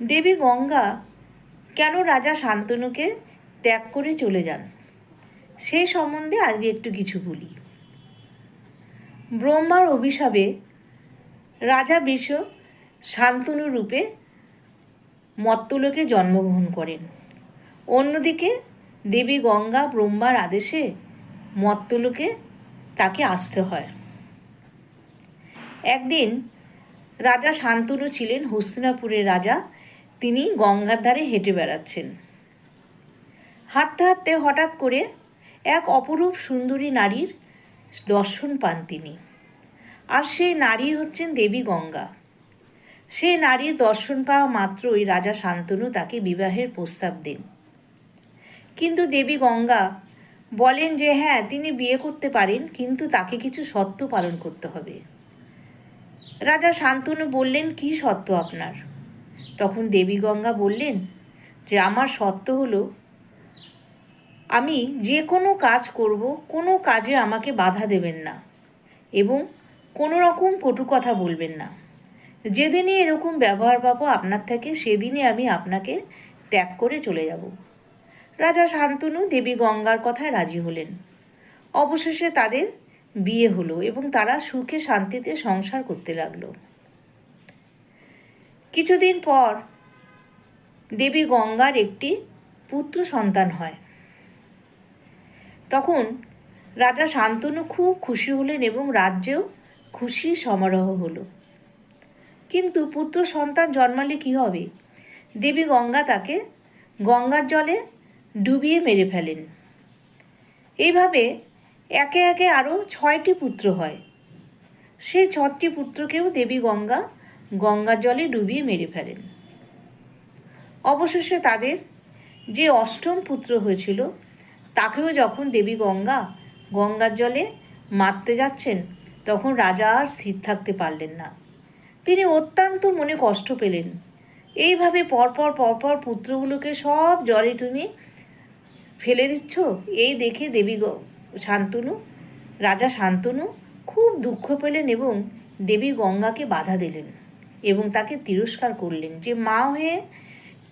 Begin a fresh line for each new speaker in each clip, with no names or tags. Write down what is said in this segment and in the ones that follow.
দেবী গঙ্গা কেন রাজা শান্তনুকে ত্যাগ করে চলে যান সেই সম্বন্ধে আজকে একটু কিছু বলি। ব্রহ্মার অভিশাপে রাজা বিষ শান্তনু রূপে মর্ত্যলোকে জন্মগ্রহণ করেন। অন্যদিকে দেবী গঙ্গা ব্রহ্মার আদেশে মর্ত্যলোকে তাকে আসতে হয়। একদিন রাজা শান্তনু ছিলেন হস্তিনাপুরের রাজা। তিনি গঙ্গার ধারে হেঁটে বেড়াচ্ছেন। হাঁটতে হাঁটতে হঠাৎ করে এক অপরূপ সুন্দরী নারীর দর্শন পান তিনি। আর সেই নারী হচ্ছেন দেবী গঙ্গা। সেই নারীর দর্শন পাওয়া মাত্রই রাজা শান্তনু তাকে বিবাহের প্রস্তাব দেন। কিন্তু দেবী গঙ্গা বলেন যে হ্যাঁ, তিনি বিয়ে করতে পারেন, কিন্তু তাকে কিছু শর্ত পালন করতে হবে। রাজা শান্তনু বললেন, কি শর্ত আপনার? তখন দেবী গঙ্গা বললেন যে আমার শর্ত হলো, আমি যে কোনো কাজ করব, কোনো কাজে আমাকে বাধা দেবেন না এবং কোনো রকম কটু কথা বলবেন না। যেদিনই এরকম ব্যবহার পাবো আপনার থেকে, সেদিনই আমি আপনাকে ত্যাগ করে চলে যাব। রাজা শান্তনু দেবী গঙ্গার কথায় রাজি হলেন। অবশেষে তাদের বিয়ে হলো এবং তারা সুখে শান্তিতে সংসার করতে লাগলো। কিছুদিন পর দেবী গঙ্গার একটি পুত্র সন্তান হয়। তখন রাজা শান্তনু খুব খুশি হলেন এবং রাজ্যেও খুশির সমারোহ হলো। কিন্তু পুত্র সন্তান জন্মালে কী হবে? দেবী গঙ্গা তাকে গঙ্গার জলে ডুবিয়ে মেরে ফেলেন। এইভাবে একে একে আরও 6টি পুত্র হয়। সেই 6টি পুত্রকেও দেবী গঙ্গা গঙ্গার জলে ডুবিয়ে মেরে ফেলেন। অবশেষে তাদের যে 8ম পুত্র হয়েছিল, তাকেও যখন দেবী গঙ্গা গঙ্গার জলে মারতে যাচ্ছেন, তখন রাজা আর স্থির থাকতে পারলেন না। তিনি অত্যন্ত মনে কষ্ট পেলেন। এইভাবে পরপর পুত্রগুলোকে সব জলে তুমি ফেলে দিচ্ছ, এই দেখে রাজা শান্তনু খুব দুঃখ পেলেন এবং দেবী গঙ্গাকে বাধা দিলেন এবং তাকে তিরস্কার করলেন যে মা হয়ে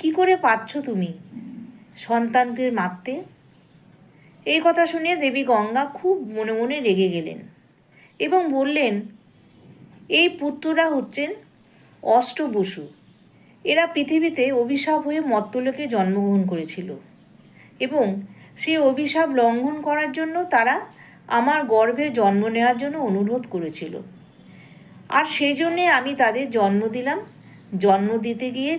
কি করে পারছো তুমি সন্তানদের মারতে? এই কথা শুনে দেবী গঙ্গা খুব মনে মনে রেগে গেলেন এবং বললেন, এই পুত্ররা হচ্ছেন অষ্টবসু। এরা পৃথিবীতে অভিশাপ হয়ে মর্ত্যলোকে জন্মগ্রহণ করেছিল এবং সেই অভিশাপ লঙ্ঘন করার জন্য তারা আমার গর্ভে জন্ম নেওয়ার জন্য অনুরোধ করেছিল। আর সেই জন্যে আমি তাদের জন্ম দিলাম। জন্ম দিতে গিয়ে